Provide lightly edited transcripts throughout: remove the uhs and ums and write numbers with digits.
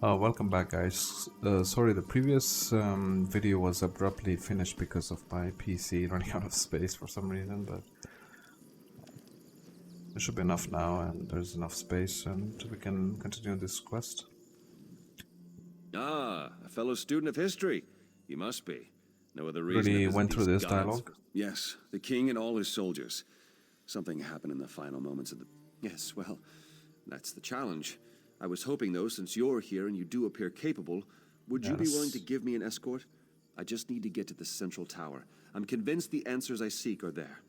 Welcome back, guys. Sorry, the previous video was abruptly finished because of my PC running out of space for some reason, but there should be enough now, and there's enough space, and we can continue this quest. Ah, a fellow student of history. You must be. No other reason Already to visit went through these this gods. dialogue? Yes, the king and all his soldiers. Something happened in the final moments of the... Yes, well, that's the challenge. I was hoping, though, since you're here and you do appear capable, would you be willing to give me an escort? I just need to get to the central tower. I'm convinced the answers I seek are there.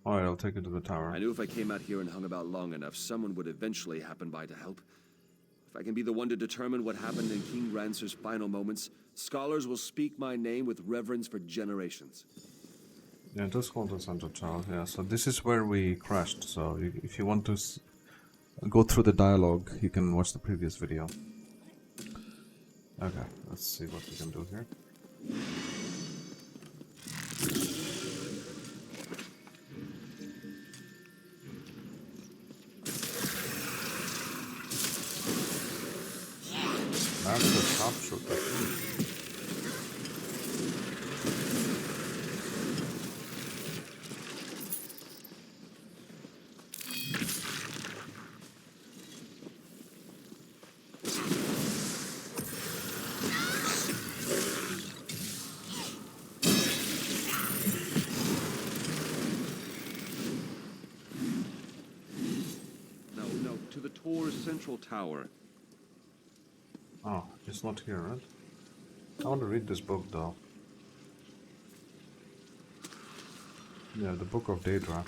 Alright, I'll take you to the tower. I knew if I came out here and hung about long enough, someone would eventually happen by to help. If I can be the one to determine what happened in King Rancer's final moments, scholars will speak my name with reverence for generations. Yeah, just go to Central Tower. Yeah, so this is where we crashed, so if you want to go through the dialogue, you can watch the previous video. Okay, let's see what we can do here. That's a sharpshooter. No, to the Tor's central tower. Oh, it's not here, right? I want to read this book, though. Yeah, the Book of Daedra.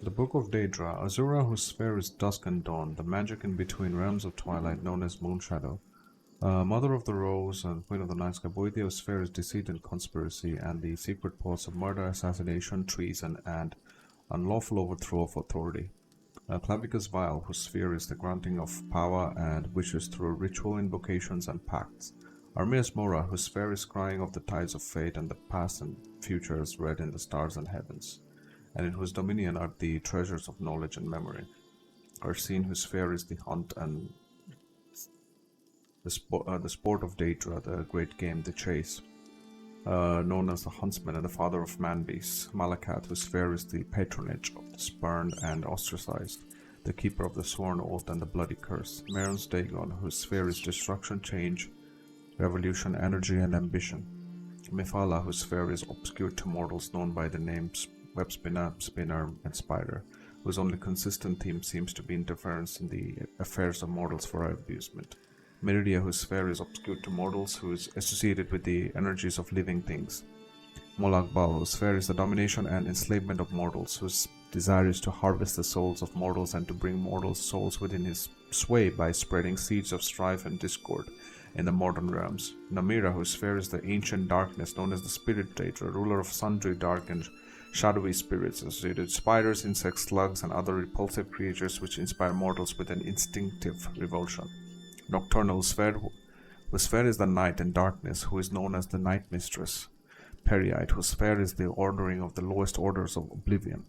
The Book of Daedra, Azura whose sphere is dusk and dawn, the magic in between realms of twilight known as Moonshadow. Mother of the Rose and Queen of the Night Sky, Boethiah's sphere is deceit and conspiracy, and the secret plots of murder, assassination, treason, and unlawful overthrow of authority. Clavicus Vile, whose sphere is the granting of power and wishes through ritual invocations and pacts. Armias Mora, whose sphere is crying of the tides of fate and the past and future is read in the stars and heavens, and in whose dominion are the treasures of knowledge and memory. Arsene, whose sphere is the hunt and the sport of Daedra, the great game, the chase, known as the huntsman and the father of man-beasts. Malakat, whose sphere is the patronage of the spurned and ostracized, the keeper of the sworn oath and the bloody curse. Merens Dagon, whose sphere is destruction, change, revolution, energy, and ambition. Mephala, whose sphere is obscure to mortals, known by the names web spinner, and spider, whose only consistent theme seems to be interference in the affairs of mortals for our amusement. Meridia, whose sphere is obscure to mortals, who is associated with the energies of living things. Molag Bal, whose sphere is the domination and enslavement of mortals, whose desire is to harvest the souls of mortals and to bring mortal souls within his sway by spreading seeds of strife and discord in the modern realms. Namira, whose sphere is the ancient darkness, known as the Spirit Daedra, ruler of sundry dark and shadowy spirits, associated with spiders, insects, slugs, and other repulsive creatures which inspire mortals with an instinctive revulsion. Nocturnal sphere, whose sphere is the night and darkness, who is known as the Night Mistress. Periite, whose sphere is the ordering of the lowest orders of oblivion,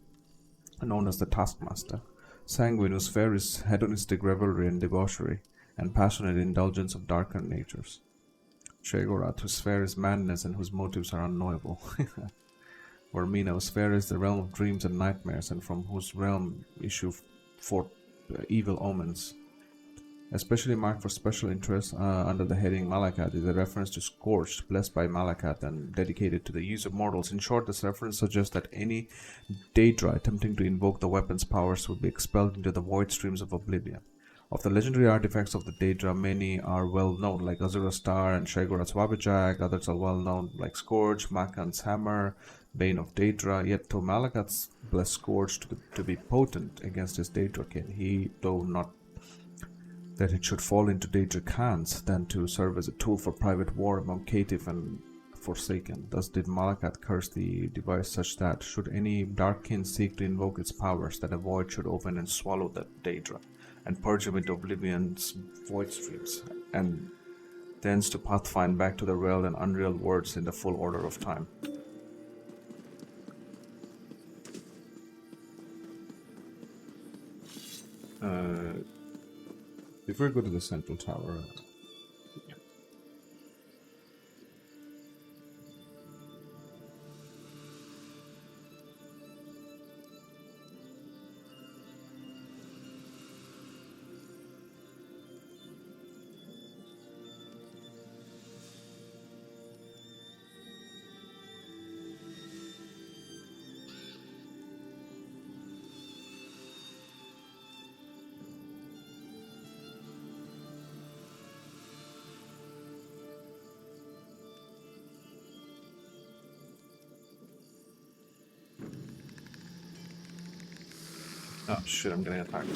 known as the Taskmaster. Sanguine, whose sphere is hedonistic revelry and debauchery, and passionate indulgence of darker natures. Shegorath, whose sphere is madness and whose motives are unknowable. Vermina, whose sphere is the realm of dreams and nightmares, and from whose realm issue forth evil omens. Especially marked for special interest under the heading Malakat is a reference to Scorched, blessed by Malakat and dedicated to the use of mortals. In short, this reference suggests that any Daedra attempting to invoke the weapon's powers would be expelled into the void streams of oblivion. Of the legendary artifacts of the Daedra, many are well known, like Azura's Star and Shegorath's Wabajak. Others are well known, like Scourge, Makan's Hammer, Bane of Daedra. Yet, though Malakat's blessed Scourge to be potent against his Daedra kin, he, though not that it should fall into Daedric hands than to serve as a tool for private war among caitiff and forsaken. Thus did Malakat curse the device such that, should any darkkin seek to invoke its powers, that a void should open and swallow that Daedra, and purge him into oblivion's void streams, and thence to pathfind back to the real and unreal worlds in the full order of time. Before we go to the central tower. Oh shit, I'm getting attacked.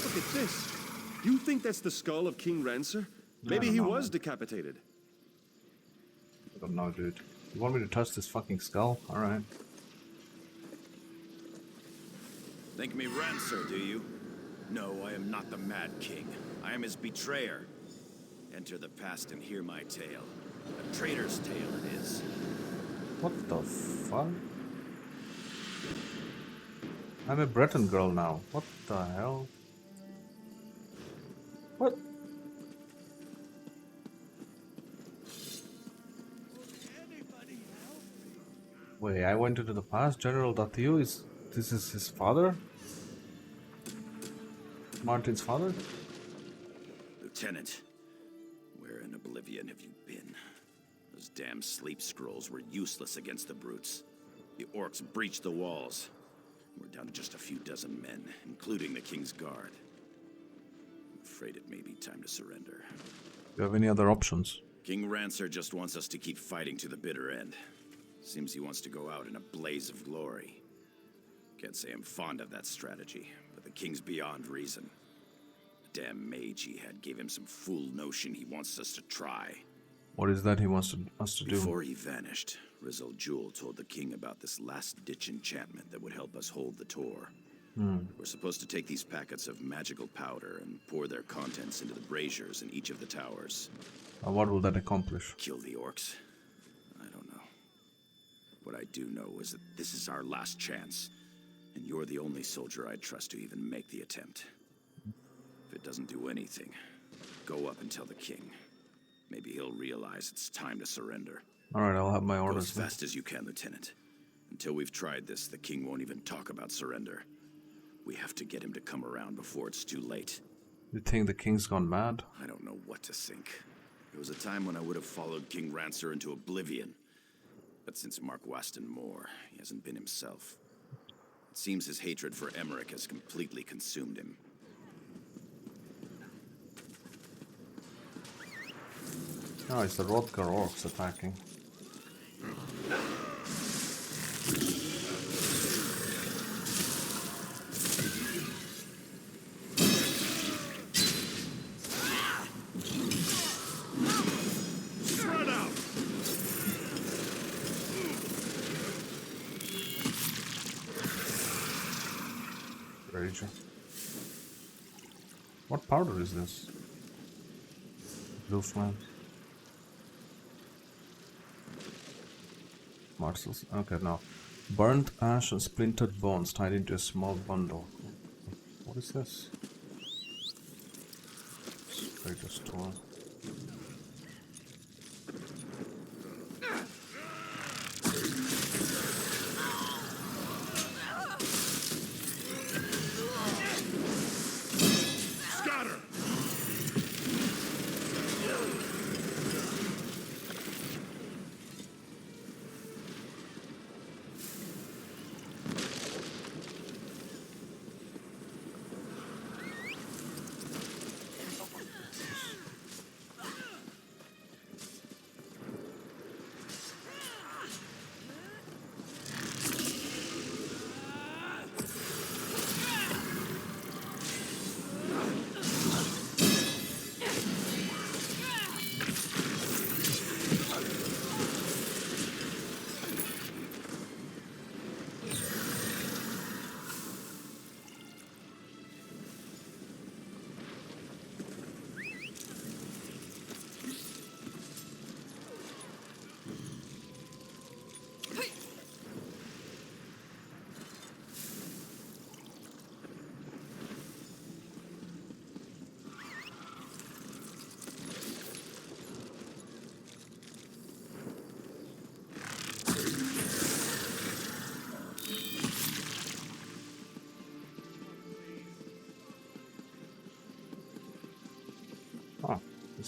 Look at this. You think that's the skull of King Rancer? Maybe he was decapitated. I don't know, dude. You want me to touch this fucking skull? Alright. Think me Rancer, do you? No, I am not the Mad King. I am his betrayer. Enter the past and hear my tale. A traitor's tale it is. What the fuck? I'm a Breton girl now. What the hell? What? Wait, I went into the past? General Datio is... This is his father? Martin's father? Lieutenant, where in oblivion have you been? Those damn sleep scrolls were useless against the brutes. The orcs breached the walls. We're down to just a few dozen men, including the King's Guard. I'm afraid it may be time to surrender. Do you have any other options? King Rancer just wants us to keep fighting to the bitter end. Seems he wants to go out in a blaze of glory. Can't say I'm fond of that strategy, but the King's beyond reason. The damn mage he had gave him some fool notion he wants us to try. What is that he wants us to do? Before he vanished, Rizal Jewel told the king about this last-ditch enchantment that would help us hold the Tor. We're supposed to take these packets of magical powder and pour their contents into the braziers in each of the towers. What will that accomplish? Kill the orcs? I don't know. What I do know is that this is our last chance, and you're the only soldier I'd trust to even make the attempt. If it doesn't do anything, go up and tell the king. Maybe he'll realize it's time to surrender. Alright, I'll have my Go orders. as fast as you can, Lieutenant. Until we've tried this, the king won't even talk about surrender. We have to get him to come around before it's too late. You think the king's gone mad? I don't know what to think. There was a time when I would have followed King Rancer into oblivion. But since Mark Waston Moore, he hasn't been himself. It seems his hatred for Emmerich has completely consumed him. Oh, it's the Rodgar orcs attacking. Spread out! Rager. What powder is this? Blue flame. Marcel's. Okay, now. Burnt ash and splintered bones tied into a small bundle. What is this? Trader store. Scatter!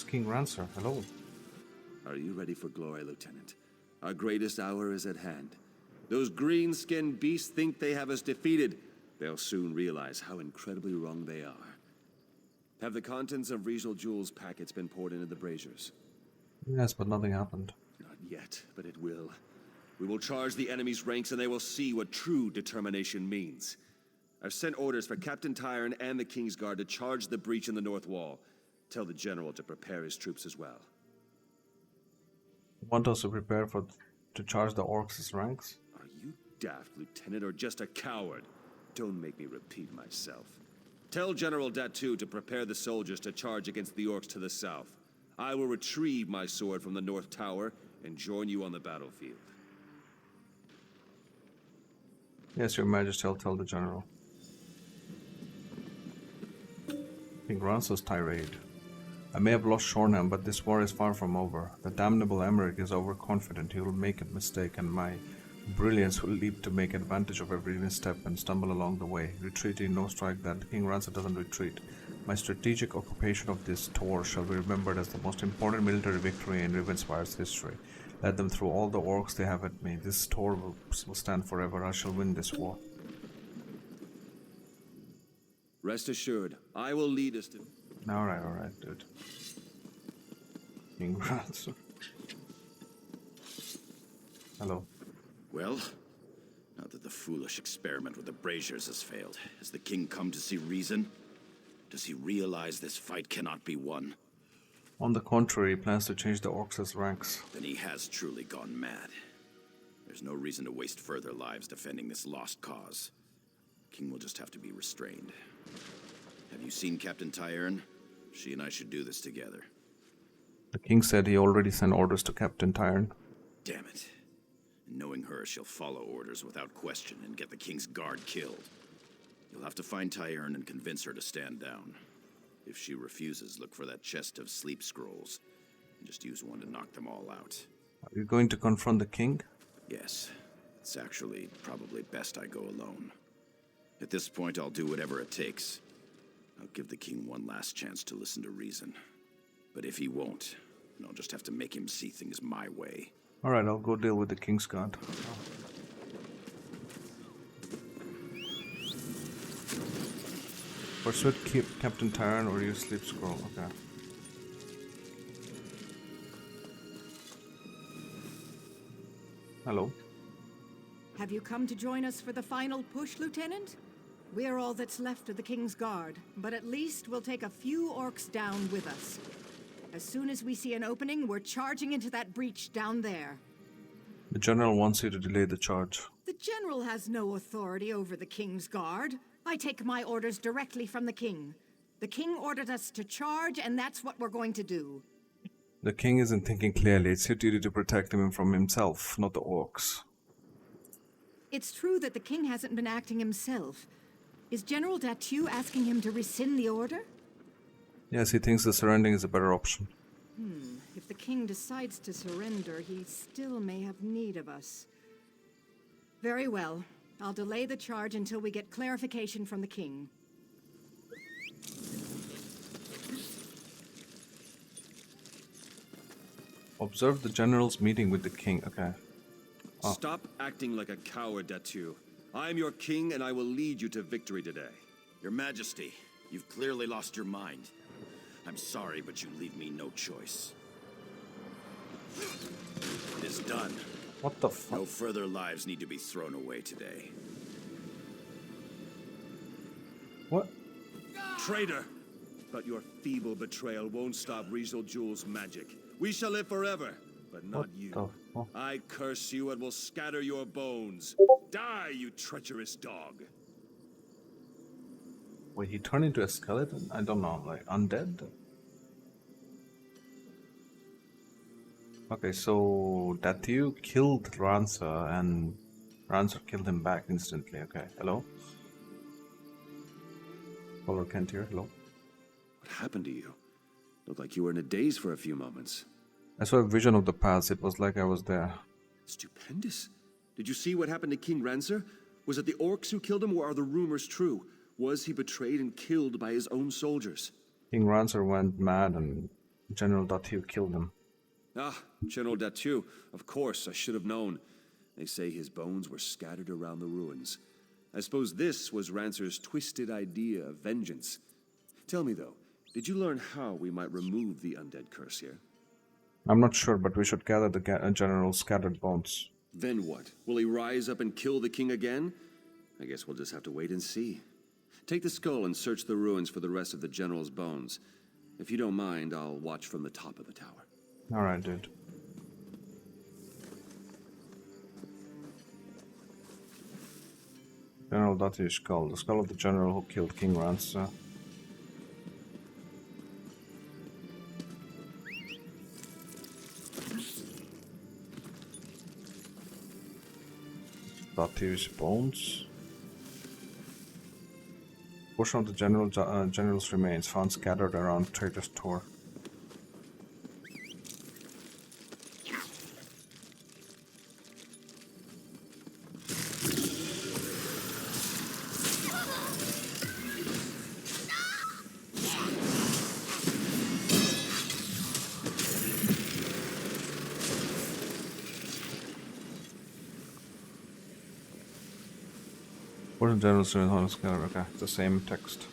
It's King Rancer. Hello. Are you ready for glory, Lieutenant? Our greatest hour is at hand. Those green-skinned beasts think they have us defeated. They'll soon realize how incredibly wrong they are. Have the contents of Regal Jewel's packets been poured into the braziers? Yes, but nothing happened. Not yet, but it will. We will charge the enemy's ranks and they will see what true determination means. I've sent orders for Captain Tyrone and the King's Guard to charge the breach in the north wall. Tell the general to prepare his troops as well. Want us to prepare to charge the orcs' ranks? Are you daft, Lieutenant, or just a coward? Don't make me repeat myself. Tell General Datu to prepare the soldiers to charge against the orcs to the south. I will retrieve my sword from the north tower and join you on the battlefield. Yes, Your Majesty, I'll tell the general. King Rancer's tirade. I may have lost Shornham, but this war is far from over. The damnable Emmerich is overconfident. He will make a mistake, and my brilliance will leap to make advantage of every misstep and stumble along the way. Retreating, no strike that. King Rancer doesn't retreat. My strategic occupation of this tour shall be remembered as the most important military victory in Rivenspire's history. Let them throw all the orcs they have at me. This tour will stand forever. I shall win this war. Rest assured, I will lead us to... Alright, dude. King Rancer. Hello. Well, now that the foolish experiment with the braziers has failed, has the king come to see reason? Does he realize this fight cannot be won? On the contrary, he plans to change the orcs' ranks. Then he has truly gone mad. There's no reason to waste further lives defending this lost cause. King will just have to be restrained. Have you seen Captain Tyrone? She and I should do this together. The king said he already sent orders to Captain Tyrone. Damn it. Knowing her, she'll follow orders without question and get the King's Guard killed. You'll have to find Tyrone and convince her to stand down. If she refuses, look for that chest of sleep scrolls, and just use one to knock them all out. Are you going to confront the king? Yes. It's actually probably best I go alone. At this point, I'll do whatever it takes. I'll give the king one last chance to listen to reason. But if he won't, then I'll just have to make him see things my way. Alright, I'll go deal with the King's Guard. Persuade Captain Tyrone or use Sleep Scroll. Okay. Hello. Have you come to join us for the final push, Lieutenant? We're all that's left of the King's Guard, but at least we'll take a few orcs down with us. As soon as we see an opening, we're charging into that breach down there. The general wants you to delay the charge. The general has no authority over the King's Guard. I take my orders directly from the king. The king ordered us to charge, and that's what we're going to do. The king isn't thinking clearly. It's your duty to protect him from himself, not the orcs. It's true that the king hasn't been acting himself. Is General Datu asking him to rescind the order? Yes, he thinks the surrendering is a better option. If the king decides to surrender, he still may have need of us. Very well. I'll delay the charge until we get clarification from the king. Observe the general's meeting with the king. Okay. Oh. Stop acting like a coward, Datu. I am your king, and I will lead you to victory today. Your Majesty, you've clearly lost your mind. I'm sorry, but you leave me no choice. It is done. What the fuck? No further lives need to be thrown away today. What? Traitor! But your feeble betrayal won't stop Regal Jewel's magic. We shall live forever, but not you. Fuck? I curse you and will scatter your bones. Die, you treacherous dog! Wait, he turned into a skeleton? I don't know, like undead? Okay, so Datu killed Rancer and Rancer killed him back instantly. Okay, hello? Caller Kent here, hello? What happened to you? Looked like you were in a daze for a few moments. I saw a vision of the past. It was like I was there. Stupendous. Did you see what happened to King Rancer? Was it the orcs who killed him, or are the rumors true? Was he betrayed and killed by his own soldiers? King Rancer went mad and General Datu killed him. Ah, General Datu. Of course, I should have known. They say his bones were scattered around the ruins. I suppose this was Rancer's twisted idea of vengeance. Tell me, though, did you learn how we might remove the undead curse here? I'm not sure, but we should gather the general's scattered bones. Then what? Will he rise up and kill the king again? I guess we'll just have to wait and see. Take the skull and search the ruins for the rest of the general's bones. If you don't mind, I'll watch from the top of the tower. Alright, dude. General Datu's skull. The skull of the general who killed King Rancer. Datu's bones. Portion of the general's remains found scattered around Traitor's Tor. Portion of the general's remains found scattered. Okay, the same text.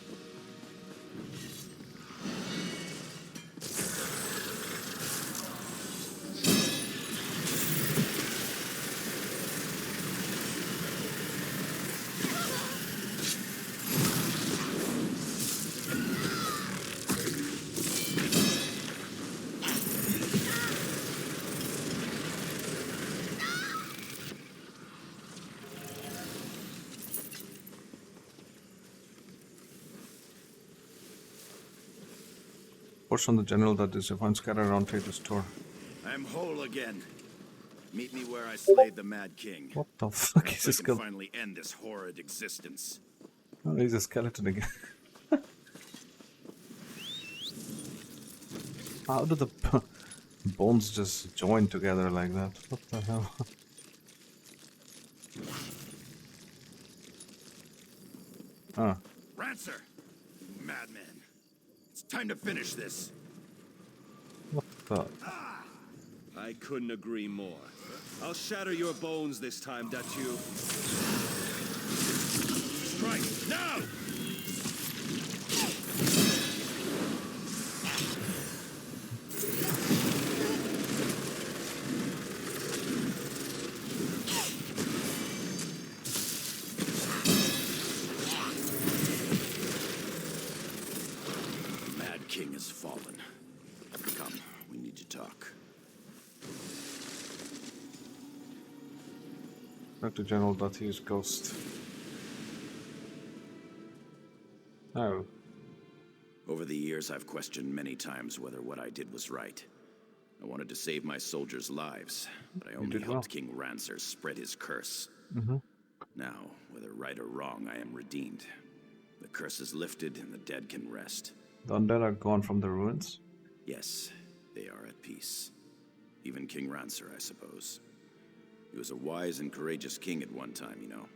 Portion of the general that is found scattered around Traitor's Tor. I'm whole again. Meet me where I slayed the Mad King. What the fuck I is hope this I can skeleton? finally end this horrid existence. Oh, he's a skeleton again. How do the bones just join together like that? What the hell? Ah, Rancer! Madman. It's time to finish this. what the? I couldn't agree more. I'll shatter your bones this time, Datu. Strike, now! Mad King has fallen. Come, we need to talk. Back to General Datu's ghost. Oh, Over the years, I've questioned many times whether what I did was right. I wanted to save my soldiers' lives, but I only did well. helped King Rancer spread his curse. Now, whether right or wrong, I am redeemed. The curse is lifted and the dead can rest. the undead are gone from the ruins. Yes, they are at peace. Even King Rancer, I suppose. He was a wise and courageous king at one time, you know.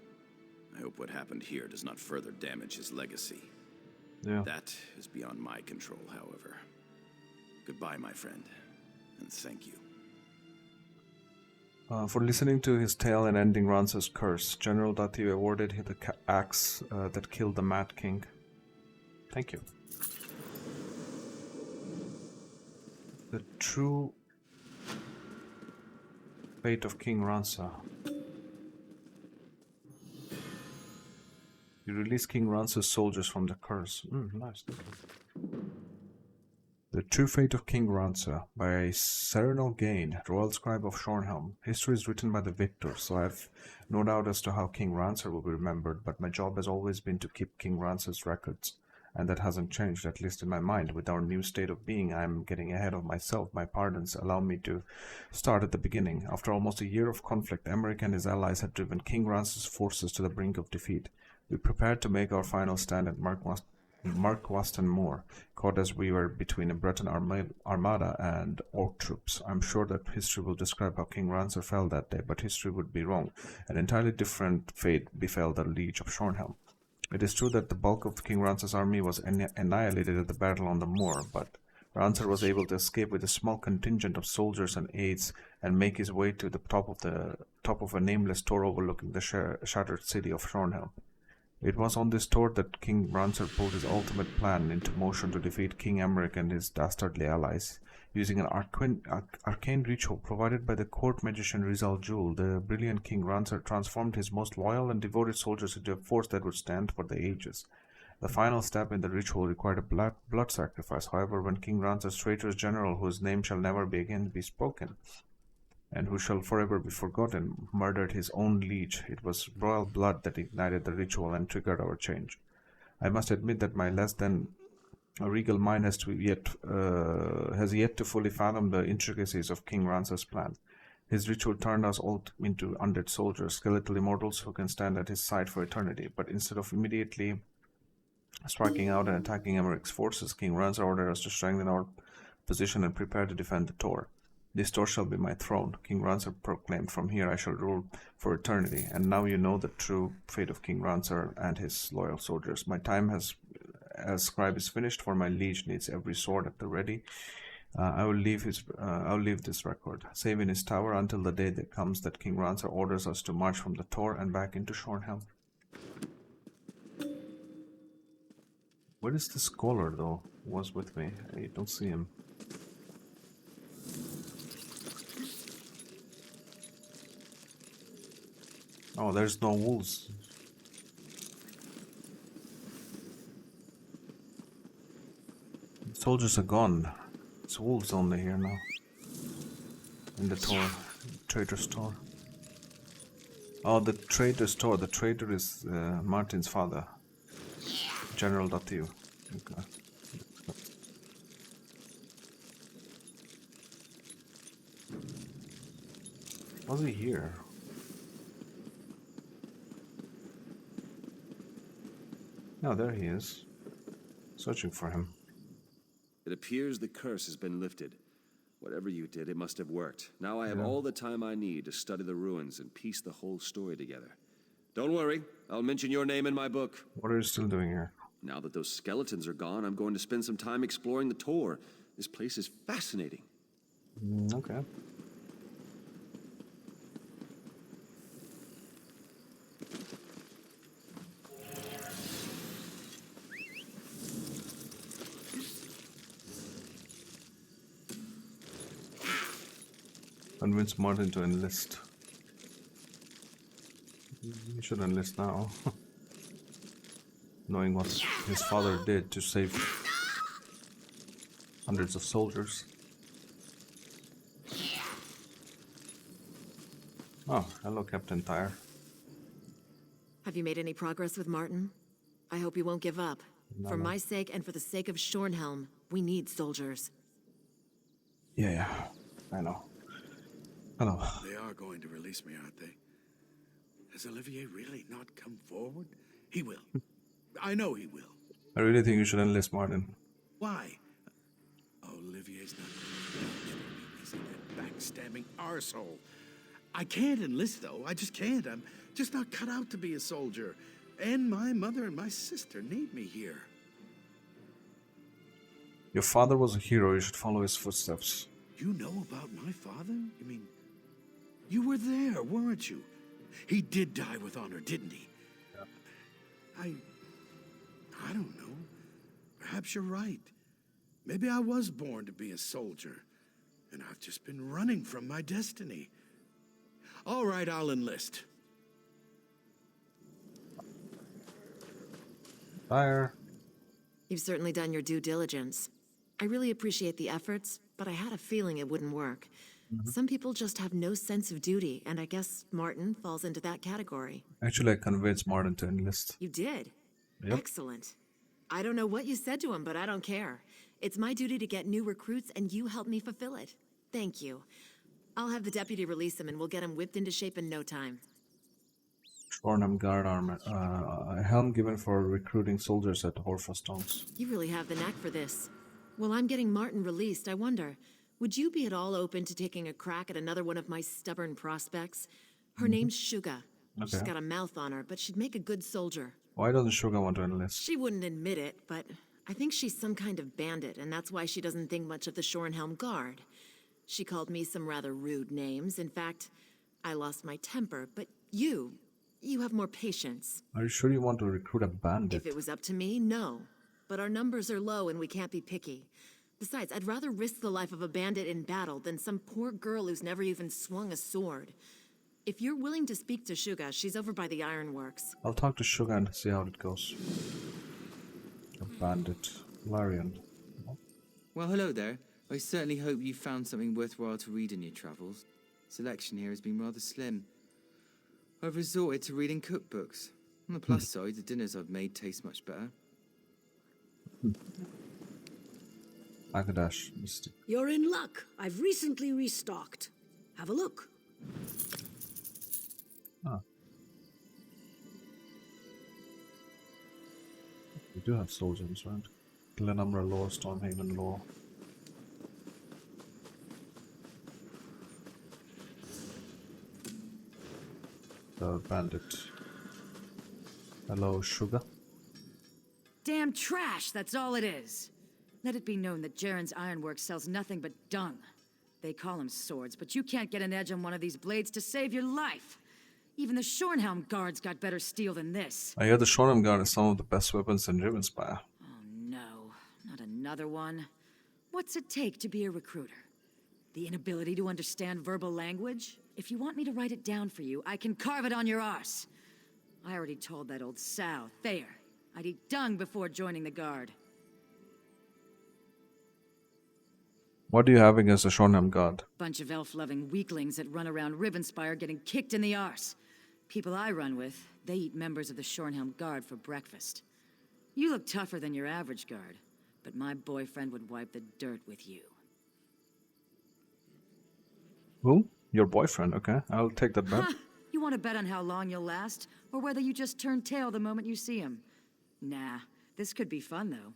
I hope what happened here does not further damage his legacy. Yeah. That is beyond my control, however. Goodbye, my friend, and thank you. For listening to his tale and ending Rancer's curse, General Datu awarded him the axe that killed the Mad King. Thank you. The true fate of King Rancer. You release King Rancer's soldiers from the curse. Nice. The True Fate of King Rancer by Serenal Gain, Royal Scribe of Shornhelm. History is written by the victor, so I have no doubt as to how King Rancer will be remembered, but my job has always been to keep King Rancer's records, and that hasn't changed, at least in my mind. With our new state of being, I am getting ahead of myself. My pardons allow me to start at the beginning. After almost a year of conflict, Emmerich and his allies had driven King Rancer's forces to the brink of defeat. We prepared to make our final stand at Markwaston Moor, caught as we were between a Breton armada and orc troops. I'm sure that history will describe how King Rancer fell that day, but history would be wrong. An entirely different fate befell the Liege of Shornhelm. It is true that the bulk of King Rancer's army was annihilated at the battle on the moor, but Rancer was able to escape with a small contingent of soldiers and aides and make his way to the top of a nameless tor overlooking the shattered city of Shornhelm. It was on this tor that King Rancer pulled his ultimate plan into motion to defeat King Emmerich and his dastardly allies. Using an arcane ritual provided by the court magician Rizal Jul, the brilliant King Rancer transformed his most loyal and devoted soldiers into a force that would stand for the ages. The final step in the ritual required a blood sacrifice. However, when King Rancer's traitorous general, whose name shall never be again be spoken, and who shall forever be forgotten, murdered his own liege, it was royal blood that ignited the ritual and triggered our change. I must admit that my less than regal mind has yet to fully fathom the intricacies of King Rancer's plan. His ritual turned us all into undead soldiers, skeletal immortals who can stand at his side for eternity. But instead of immediately striking out and attacking Emmerich's forces, King Rancer ordered us to strengthen our position and prepare to defend the tor. This tor shall be my throne, King Rancer proclaimed. From here I shall rule for eternity. And now you know the true fate of King Rancer and his loyal soldiers. My time as scribe is finished, for my liege needs every sword at the ready. I will leave this record, save in his tower, until the day that comes that King Rancer orders us to march from the tor and back into Shornhelm. Where is the scholar, though? Who was with me? I don't see him. Oh, there's no wolves. Soldiers are gone. It's wolves only here now. In the tor. Traitor's tor. Oh, the traitor's tor. The traitor is Martin's father. General Datiu. Okay. Was he here? No, there he is. Searching for him. It appears the curse has been lifted. Whatever you did, it must have worked. Now I have all the time I need to study the ruins and piece the whole story together. Don't worry, I'll mention your name in my book. What are you still doing here? Now that those skeletons are gone, I'm going to spend some time exploring the tor. This place is fascinating. Okay. Convince Martin to enlist. He should enlist now. Knowing what his father did to save hundreds of soldiers. Oh, hello, Captain Tyre. Have you made any progress with Martin? I hope you won't give up. For my sake and for the sake of Shornhelm, we need soldiers. Yeah, I know. Hello. They are going to release me, aren't they? Has Olivier really not come forward? He will. I know he will. I really think you should enlist Martin. Why? Olivier's not going to vouch for me, is he, that backstabbing arsehole? I can't enlist, though. I just can't. I'm just not cut out to be a soldier. And my mother and my sister need me here. Your father was a hero. You should follow his footsteps. You know about my father? You mean, you were there, weren't you? He did die with honor, didn't he? Yeah. I don't know. Perhaps you're right. Maybe I was born to be a soldier, and I've just been running from my destiny. All right, I'll enlist. Fire. You've certainly done your due diligence. I really appreciate the efforts, but I had a feeling it wouldn't work. Some people just have no sense of duty, and I guess Martin falls into that category. Actually, I convinced Martin to enlist. You did? Yep. Excellent. I don't know what you said to him, but I don't care. It's my duty to get new recruits, and you helped me fulfill it. Thank you. I'll have the deputy release him, and we'll get him whipped into shape in no time. Shornhelm guard armor. A helm given for recruiting soldiers at Horfastones. You really have the knack for this. While I'm getting Martin released, I wonder, would you be at all open to taking a crack at another one of my stubborn prospects? Her name's Suga. Okay. She's got a mouth on her, but she'd make a good soldier. Why doesn't Suga want to enlist? She wouldn't admit it, but I think she's some kind of bandit, and that's why she doesn't think much of the Shorenhelm Guard. She called me some rather rude names. In fact, I lost my temper, but you have more patience. Are you sure you want to recruit a bandit? If it was up to me, no. But our numbers are low and we can't be picky. Besides, I'd rather risk the life of a bandit in battle than some poor girl who's never even swung a sword. If you're willing to speak to Shuga, she's over by the ironworks. I'll talk to Sugar and see how it goes. A bandit. Larian. Well, hello there. I certainly hope you found something worthwhile to read in your travels. Selection here has been rather slim. I've resorted to reading cookbooks. On the plus side, the dinners I've made taste much better. Akadash. Misty. You're in luck. I've recently restocked. Have a look. Ah. We do have soul gems, right? Glenumbra lore, Stormhaven lore. The bandit. Hello, Sugar. Damn trash, that's all it is. Let it be known that Jaren's Ironworks sells nothing but dung. They call them swords, but you can't get an edge on one of these blades to save your life. Even the Shorenhelm guards got better steel than this. I hear the Shorenhelm guard is some of the best weapons in Rivenspire. Oh no, not another one. What's it take to be a recruiter? The inability to understand verbal language? If you want me to write it down for you, I can carve it on your arse. I already told that old sow, Thayer, I'd eat dung before joining the guard. What do you have against the Shorenhelm guard? Bunch of elf-loving weaklings that run around Rivenspire getting kicked in the arse. People I run with, they eat members of the Shorenhelm guard for breakfast. You look tougher than your average guard, but my boyfriend would wipe the dirt with you. Who? Your boyfriend, okay. I'll take that bet. Huh, you want to bet on how long you'll last, or whether you just turn tail the moment you see him? Nah, this could be fun though.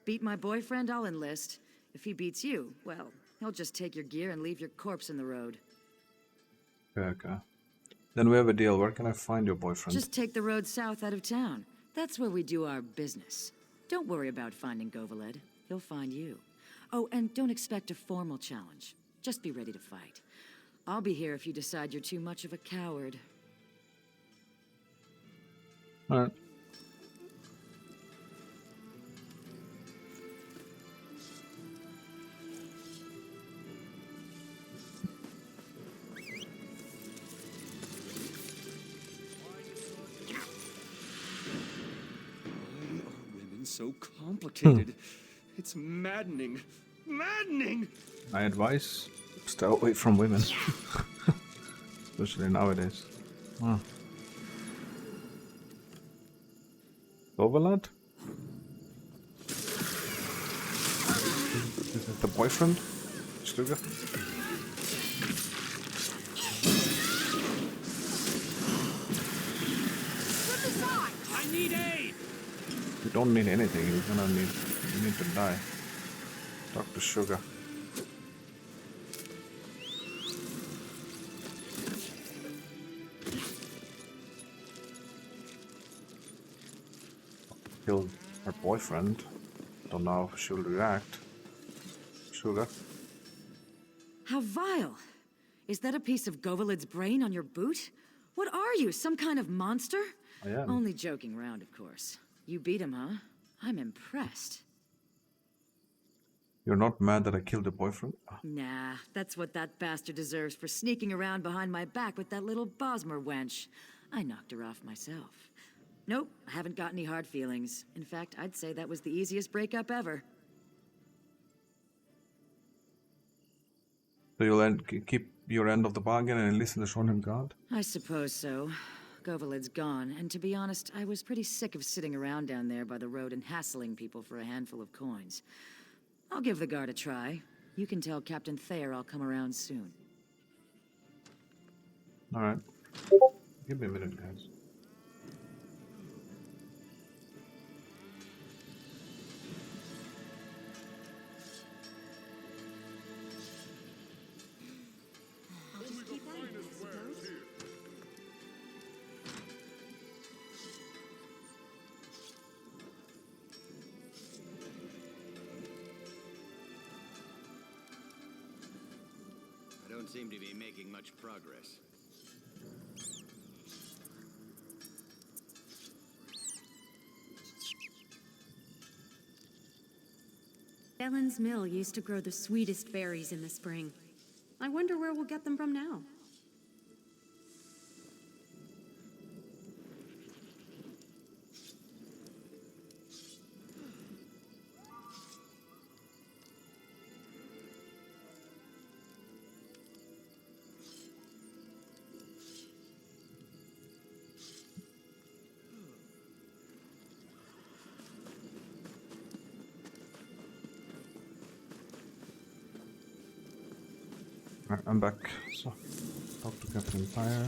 Beat my boyfriend, I'll enlist. If he beats you, well, he'll just take your gear and leave your corpse in the road. Okay. Then we have a deal. Where can I find your boyfriend? Just take the road south out of town. That's where we do our business. Don't worry about finding Govaled. He'll find you. Oh, and don't expect a formal challenge. Just be ready to fight. I'll be here if you decide you're too much of a coward. Alright. So complicated. It's maddening. Maddening! My advice, stay away from women. Especially nowadays. Oh. Overlord? Is it the boyfriend? Stuga? I need aid! You don't need anything, you need to die. Talk to Sugar. Killed her boyfriend. Don't know if she'll react. Sugar. How vile! Is that a piece of Govaled's brain on your boot? What are you, some kind of monster? I am. Only joking around, of course. You beat him, huh? I'm impressed. You're not mad that I killed the boyfriend? Nah, that's what that bastard deserves for sneaking around behind my back with that little Bosmer wench. I knocked her off myself. Nope, I haven't got any hard feelings. In fact, I'd say that was the easiest breakup ever. So you'll keep your end of the bargain and listen to Shorenhelm guard? I suppose so. Govaled's gone, and to be honest, I was pretty sick of sitting around down there by the road and hassling people for a handful of coins. I'll give the guard a try. You can tell Captain Thayer I'll come around soon. Alright. Give me a minute, guys. don't seem to be making much progress. Ellen's mill used to grow the sweetest berries in the spring. I wonder where we'll get them from now. Alright, I'm back. So, talk to Captain Fire.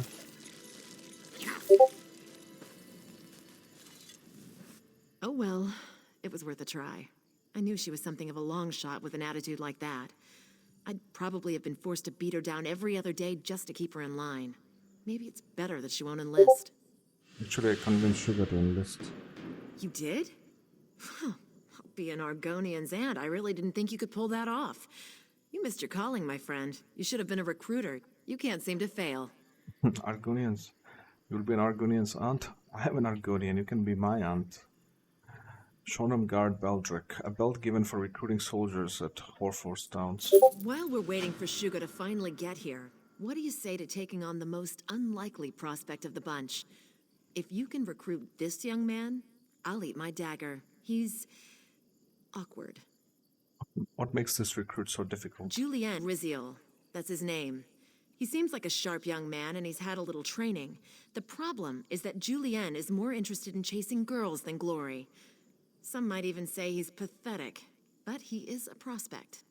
Oh well, it was worth a try. I knew she was something of a long shot with an attitude like that. I'd probably have been forced to beat her down every other day just to keep her in line. Maybe it's better that she won't enlist. Actually, I convinced Sugar to enlist. You did? I'll be an Argonian's aunt. I really didn't think you could pull that off. You missed your calling, my friend. You should have been a recruiter. You can't seem to fail. Argonians. You'll be an Argonian's aunt? I am an Argonian. You can be my aunt. Shonam Guard Beldrick. A belt given for recruiting soldiers at Horforce Towns. While we're waiting for Shuga to finally get here, what do you say to taking on the most unlikely prospect of the bunch? If you can recruit this young man, I'll eat my dagger. He's awkward. What makes this recruit so difficult? Julien Riziol. That's his name. He seems like a sharp young man, and he's had a little training. The problem is that Julien is more interested in chasing girls than glory. Some might even say he's pathetic, but he is a prospect.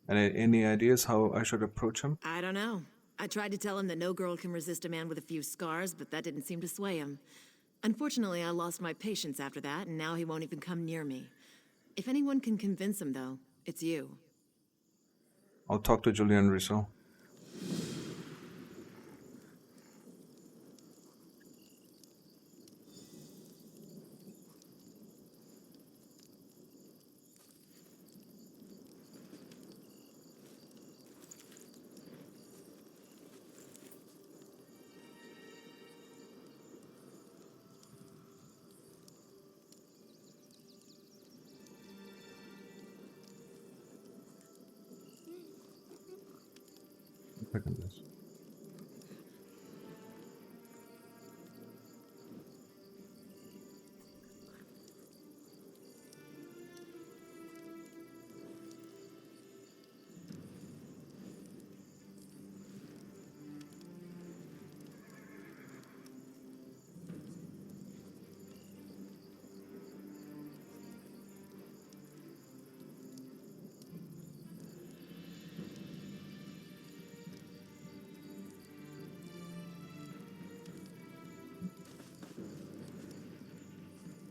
And any ideas how I should approach him? I don't know. I tried to tell him that no girl can resist a man with a few scars, but that didn't seem to sway him. Unfortunately, I lost my patience after that, and now he won't even come near me. If anyone can convince him, though, it's you. I'll talk to Julien Risso. Second this.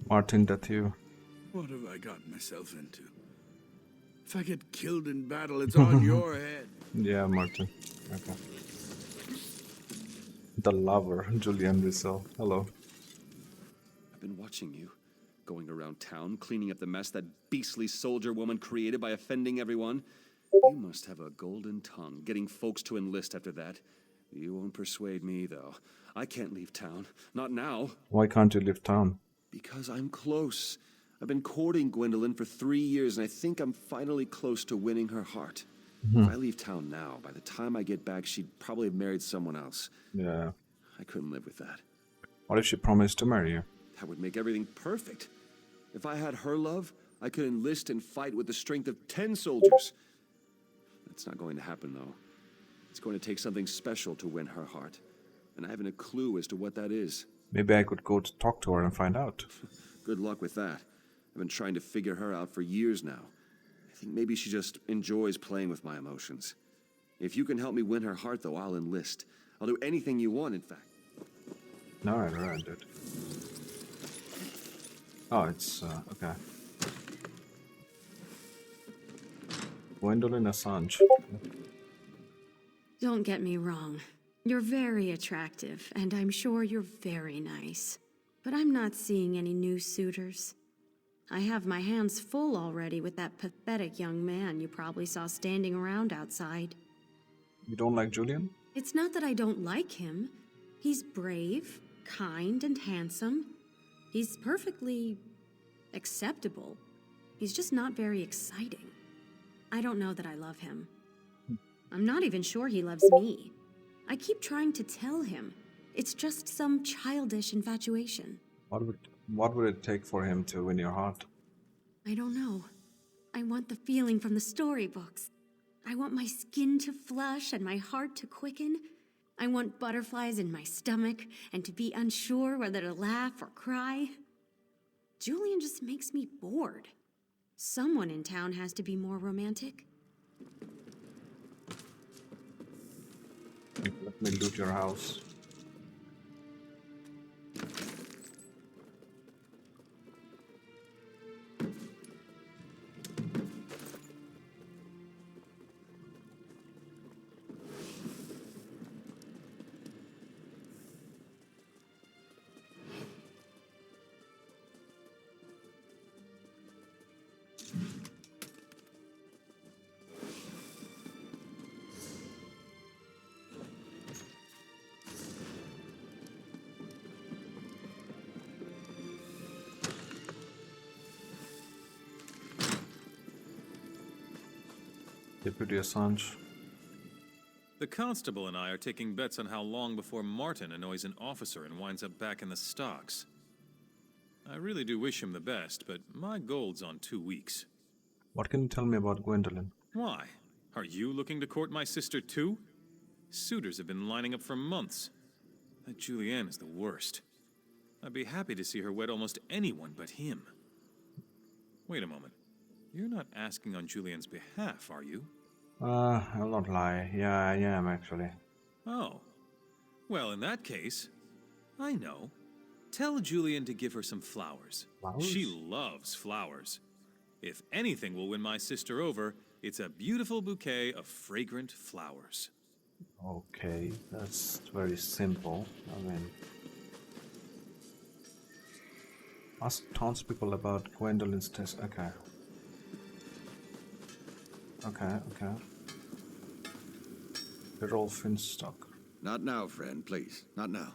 Martin Dathieu. What have I gotten myself into? If I get killed in battle, it's on your head. Yeah, Martin. Okay. The lover, Julien Risso. Hello. I've been watching you, going around town, cleaning up the mess that beastly soldier woman created by offending everyone. You must have a golden tongue, getting folks to enlist after that. You won't persuade me, though. I can't leave town. Not now. Why can't you leave town? Because I'm close. I've been courting Gwendolyn for 3 years, and I think I'm finally close to winning her heart. If I leave town now, by the time I get back, she'd probably have married someone else. Yeah. I couldn't live with that. What if she promised to marry you? That would make everything perfect. If I had her love, I could enlist and fight with the strength of 10 soldiers. That's not going to happen, though. It's going to take something special to win her heart. And I haven't a clue as to what that is. Maybe I could go to talk to her and find out. Good luck with that. I've been trying to figure her out for years now. I think maybe she just enjoys playing with my emotions. If you can help me win her heart, though, I'll enlist. I'll do anything you want, in fact. Alright, dude. Oh, it's, okay. Gwendolyn Assange. Don't get me wrong. You're very attractive, and I'm sure you're very nice. But I'm not seeing any new suitors. I have my hands full already with that pathetic young man you probably saw standing around outside. You don't like Julian? It's not that I don't like him. He's brave, kind, and handsome. He's perfectly acceptable. He's just not very exciting. I don't know that I love him. I'm not even sure he loves me. I keep trying to tell him. It's just some childish infatuation. What would it take for him to win your heart? I don't know. I want the feeling from the storybooks. I want my skin to flush and my heart to quicken. I want butterflies in my stomach and to be unsure whether to laugh or cry. Julian just makes me bored. Someone in town has to be more romantic. Let me loot your house. Deputy Assange. The constable and I are taking bets on how long before Martin annoys an officer and winds up back in the stocks. I really do wish him the best, but my gold's on 2 weeks. What can you tell me about Gwendolyn? Why? Are you looking to court my sister too? Suitors have been lining up for months. That Julianne is the worst. I'd be happy to see her wed almost anyone but him. Wait a moment. You're not asking on Julian's behalf, are you? I'll not lie. Yeah, I am actually. Oh. Well, in that case, I know. Tell Julian to give her some flowers. Flowers? She loves flowers. If anything will win my sister over, it's a beautiful bouquet of fragrant flowers. Okay, that's very simple. I mean, ask townspeople about Gwendolyn's test. Okay. Okay. Rolf Finstock. Not now, friend, please. Not now.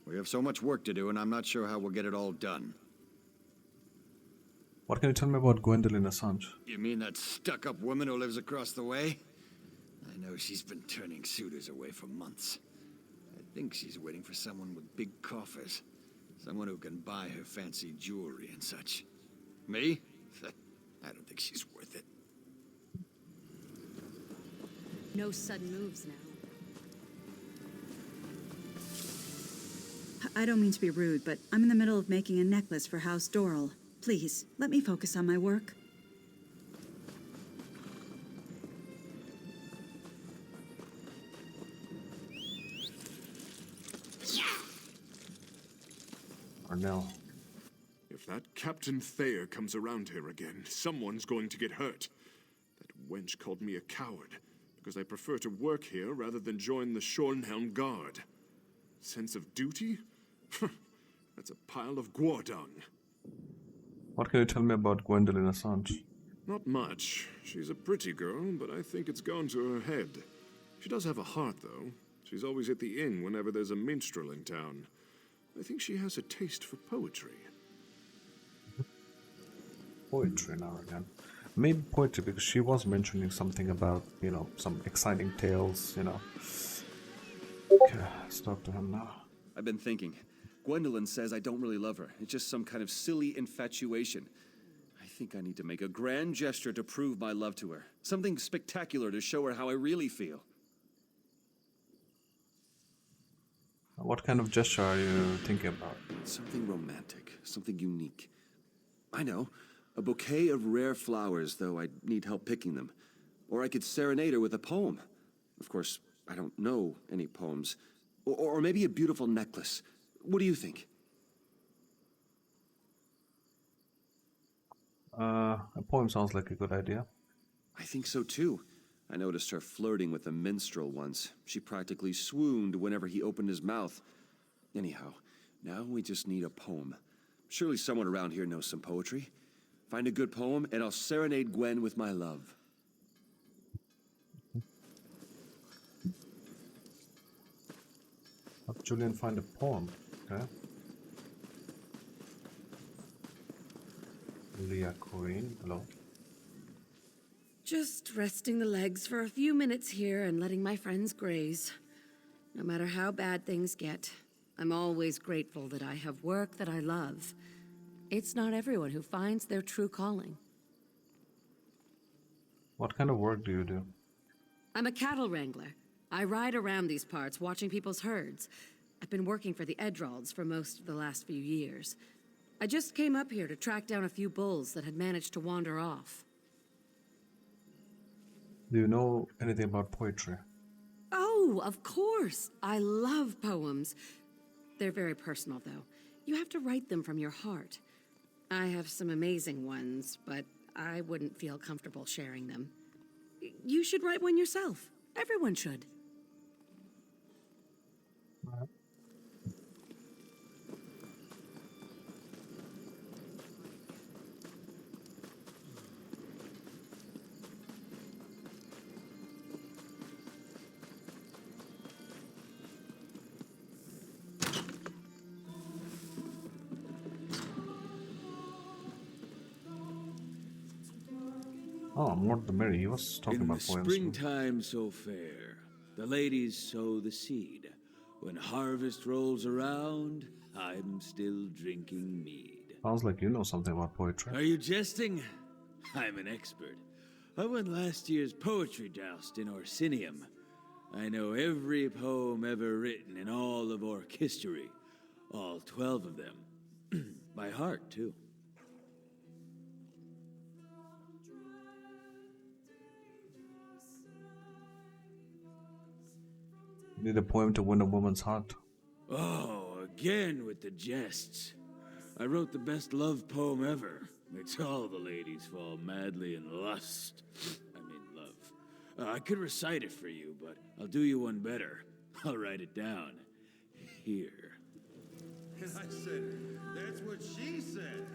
We have so much work to do, and I'm not sure how we'll get it all done. What can you tell me about Gwendolyn Assange? You mean that stuck-up woman who lives across the way? I know she's been turning suitors away for months. I think she's waiting for someone with big coffers. Someone who can buy her fancy jewelry and such. Me? I don't think she's worth it. No sudden moves now. I don't mean to be rude, but I'm in the middle of making a necklace for House Doral. Please, let me focus on my work. Arnell. If that Captain Thayer comes around here again, someone's going to get hurt. That wench called me a coward, because I prefer to work here rather than join the Shornhelm Guard. Sense of duty? That's a pile of guardung. What can you tell me about Gwendolyn Assange? Not much. She's a pretty girl, but I think it's gone to her head. She does have a heart, though. She's always at the inn whenever there's a minstrel in town. I think she has a taste for poetry. Poetry now again. Maybe poetry, because she was mentioning something about, some exciting tales, Okay, let's talk to him now. I've been thinking. Gwendolyn says I don't really love her. It's just some kind of silly infatuation. I think I need to make a grand gesture to prove my love to her. Something spectacular to show her how I really feel. What kind of gesture are you thinking about? Something romantic, something unique. I know, a bouquet of rare flowers, though I'd need help picking them. Or I could serenade her with a poem. Of course, I don't know any poems. Or maybe a beautiful necklace. What do you think? A poem sounds like a good idea. I think so too. I noticed her flirting with a minstrel once. She practically swooned whenever he opened his mouth. Anyhow, now we just need a poem. Surely someone around here knows some poetry. Find a good poem, and I'll serenade Gwen with my love. Help Julian find a poem. Okay. Leah Corinne, hello. Just resting the legs for a few minutes here and letting my friends graze. No matter how bad things get, I'm always grateful that I have work that I love. It's not everyone who finds their true calling. What kind of work do you do? I'm a cattle wrangler. I ride around these parts watching people's herds. I've been working for the Edralds for most of the last few years. I just came up here to track down a few bulls that had managed to wander off. Do you know anything about poetry? Oh, of course! I love poems. They're very personal, though. You have to write them from your heart. I have some amazing ones, but I wouldn't feel comfortable sharing them. You should write one yourself. Everyone should. Oh, more the merry. He was talking about the poems. springtime so fair, the ladies sow the seed. When harvest rolls around, I'm still drinking mead. Sounds like you know something about poetry. Are you jesting? I'm an expert. I won last year's poetry joust in Orsinium. I know every poem ever written in all of Orc history. All 12 of them. By heart, too. You need a poem to win a woman's heart. Oh, again with the jests. I wrote the best love poem ever. Makes all the ladies fall madly in lust. I mean love. I could recite it for you, but I'll do you one better. I'll write it down. Here. And I said, that's what she said.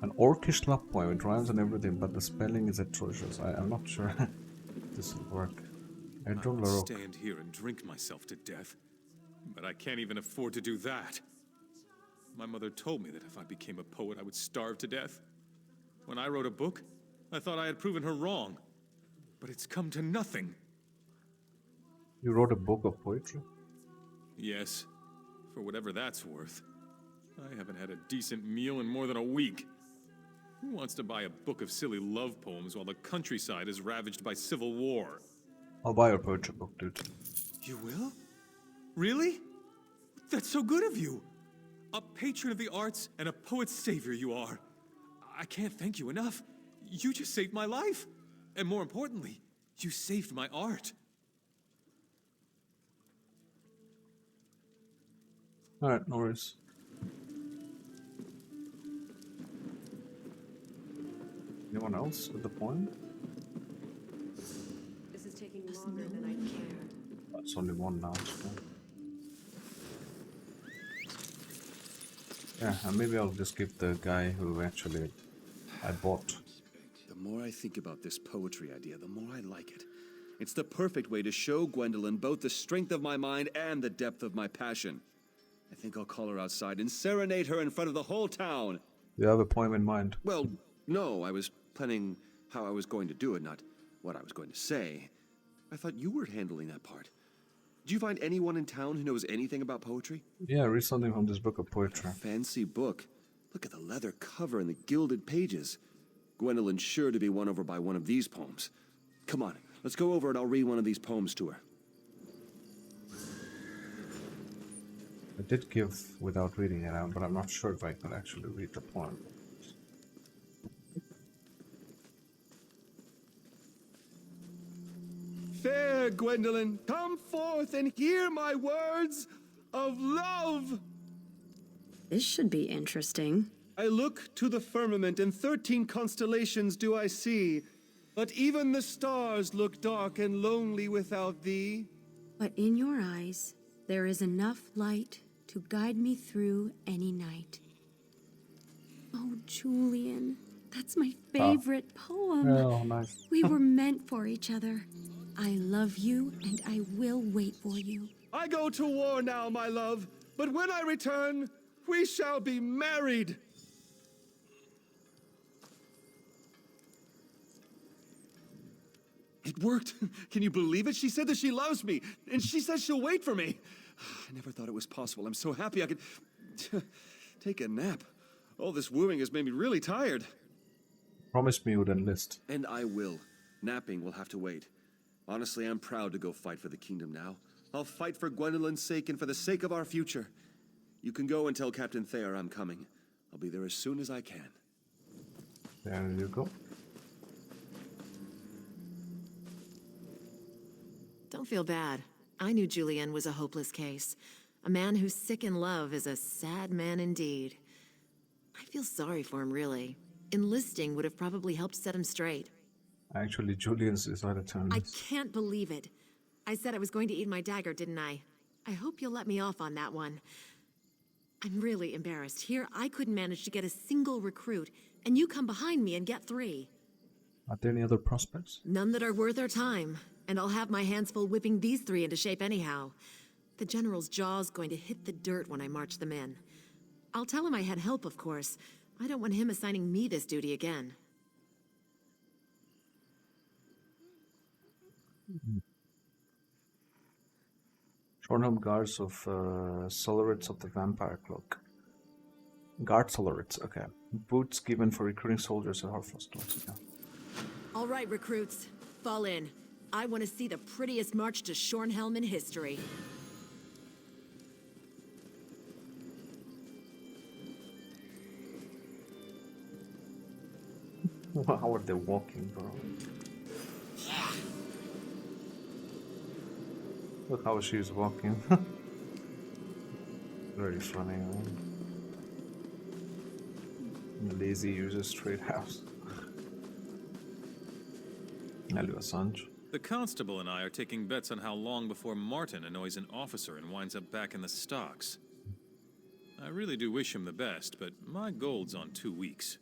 An orcish love poem. It rhymes and everything, but the spelling is atrocious. I'm not sure this will work. I don't know. Stand here and drink myself to death, but I can't even afford to do that. My mother told me that if I became a poet, I would starve to death. When I wrote a book, I thought I had proven her wrong, but it's come to nothing. You wrote a book of poetry? Yes, for whatever that's worth. I haven't had a decent meal in more than a week. Who wants to buy a book of silly love poems while the countryside is ravaged by civil war? I'll buy your poetry book, dude. You will? Really? That's so good of you! A patron of the arts and a poet's savior you are. I can't thank you enough. You just saved my life. And more importantly, you saved my art. Alright, no worries. Anyone else with the poem? This is taking longer than I care. That's only one now. So. Yeah, and maybe I'll just give the guy who actually I bought. The more I think about this poetry idea, the more I like it. It's the perfect way to show Gwendolyn both the strength of my mind and the depth of my passion. I think I'll call her outside and serenade her in front of the whole town. You have a poem in mind? Well, no, I was planning how I was going to do it, not what I was going to say. I thought you were handling that part. Do you find anyone in town who knows anything about poetry? Yeah, read something from this book of poetry. Fancy book. Look at the leather cover and the gilded pages. Gwendolyn's sure to be won over by one of these poems. Come on, let's go over and I'll read one of these poems to her. I did give without reading it out, but I'm not sure if I could actually read the poem. Fair Gwendolyn, come forth and hear my words of love. This should be interesting. I look to the firmament and 13 constellations do I see, but even the stars look dark and lonely without thee. But in your eyes, there is enough light to guide me through any night. Oh, Julian, that's my favorite poem. Oh, nice. We were meant for each other. I love you, and I will wait for you. I go to war now, my love, but when I return, we shall be married. It worked. Can you believe it? She said that she loves me, and she says she'll wait for me. I never thought it was possible. I'm so happy I could take a nap. All this wooing has made me really tired. Promise me you would enlist. And I will. Napping will have to wait. Honestly, I'm proud to go fight for the kingdom now. I'll fight for Gwendolyn's sake and for the sake of our future. You can go and tell Captain Thayer I'm coming. I'll be there as soon as I can. There you go. Don't feel bad. I knew Julian was a hopeless case. A man who's sick in love is a sad man indeed. I feel sorry for him, really. Enlisting would have probably helped set him straight. Actually, Julian's decided to I enlist. can't believe it. I said I was going to eat my dagger, didn't I? I hope you'll let me off on that one. I'm really embarrassed. Here, I couldn't manage to get a single recruit, and you come behind me and get 3. Are there any other prospects? None that are worth our time, and I'll have my hands full whipping these 3 into shape anyhow. The general's jaw's going to hit the dirt when I march them in. I'll tell him I had help, of course. I don't want him assigning me this duty again. Shornhelm guards of Solarites of the Vampire Cloak. Guard Solarites, okay. Boots given for recruiting soldiers at Harfrost. Okay. All right, recruits. Fall in. I want to see the prettiest march to Shornhelm in history. How are they walking, bro? Look how she's walking. Very funny, man. Lazy user straight house. Hello, Assange. The constable and I are taking bets on how long before Martin annoys an officer and winds up back in the stocks. I really do wish him the best, but my gold's on 2 weeks.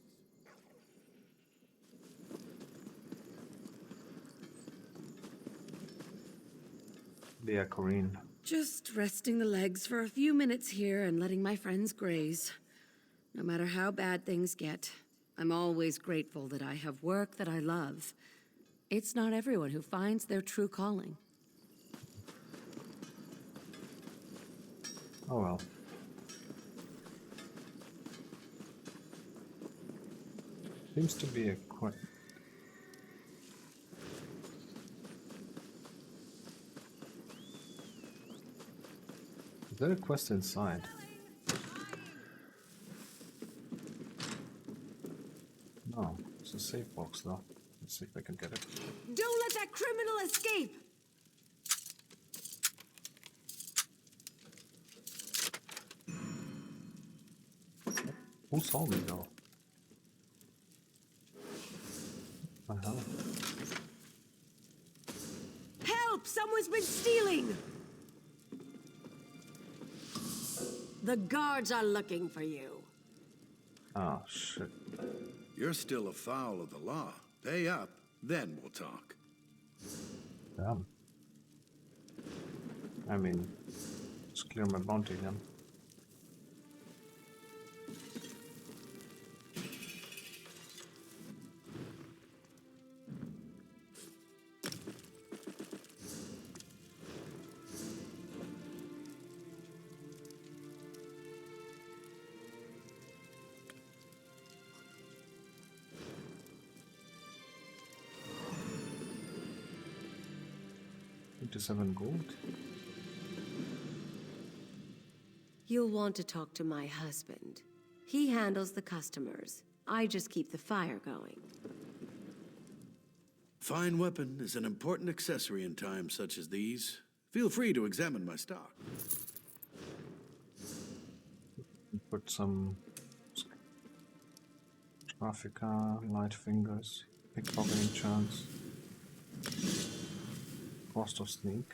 Leah Corinne. Just resting the legs for a few minutes here and letting my friends graze. No matter how bad things get, I'm always grateful that I have work that I love. It's not everyone who finds their true calling. Oh well. Seems to be a quite... Is there a quest inside? No, it's a safe box though. Let's see if I can get it. Don't let that criminal escape! Who saw me though? What the hell? Help! Someone's been stealing! The guards are looking for you. Oh shit. You're still afoul of the law. Pay up, then we'll talk. Damn. I mean, just clear my bounty again. Gold. You'll want to talk to my husband. He handles the customers. I just keep the fire going. Fine weapon is an important accessory in times such as these. Feel free to examine my stock. Put some Traffica, light fingers, pickpocketing chance, cost of sneak.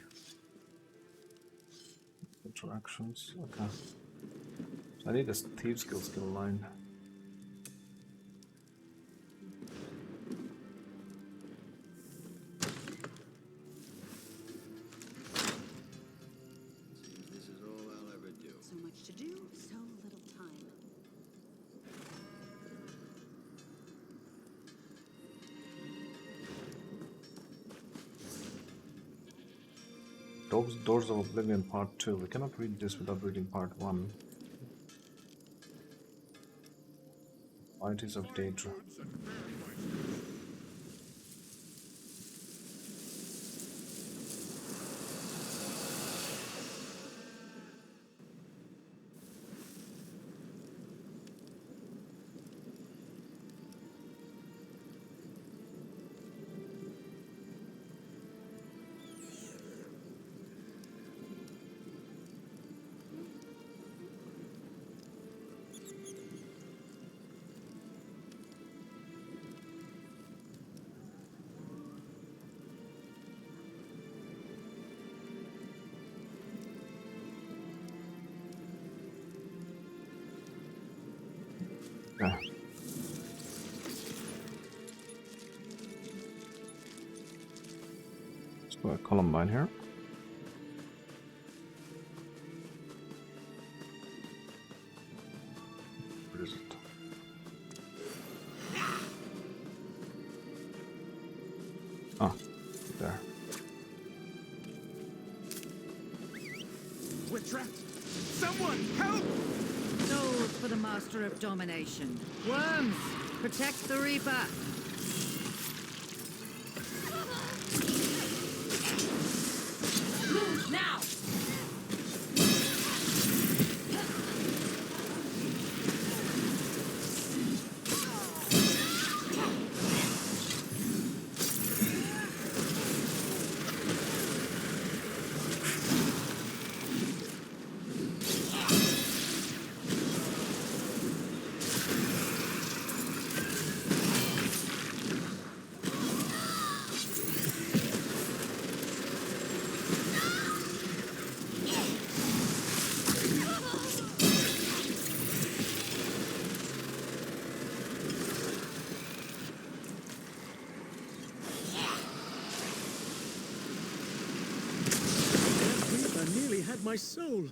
Interactions, okay. So I need a thief skill line. Doors of Oblivion Part 2. We cannot read this without reading Part 1. Varieties of Daedra. Yeah. Let's go at Columbine here. Where is it? Ah, there. We're trapped! Someone, help! Souls for the Master of Domination. Worms, protect the Reaper. Move now! My soul.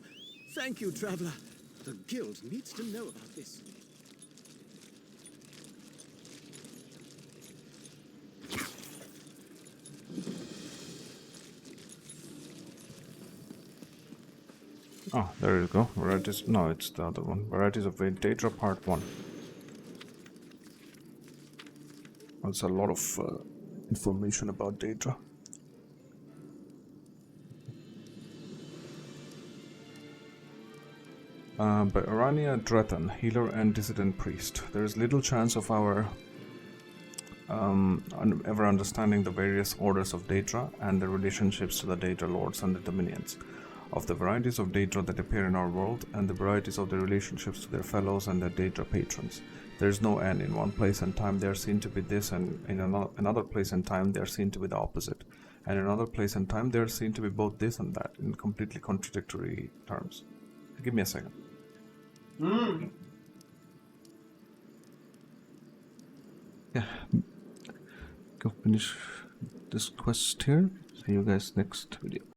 Thank you, Traveler. The Guild needs to know about this. Oh, there you go. Varieties. No, it's the other one. Varieties of Daedra Part 1. That's a lot of information about Daedra. By Arania Drethan, healer and dissident priest. There is little chance of our ever understanding the various orders of Daedra and their relationships to the Daedra lords and the dominions, of the varieties of Daedra that appear in our world, and the varieties of their relationships to their fellows and their Daedra patrons. There is no end. In one place and time they are seen to be this, and in another place and time they are seen to be the opposite, and in another place and time they are seen to be both this and that, in completely contradictory terms. Give me a second. Yeah, go finish this quest here. See you guys next video.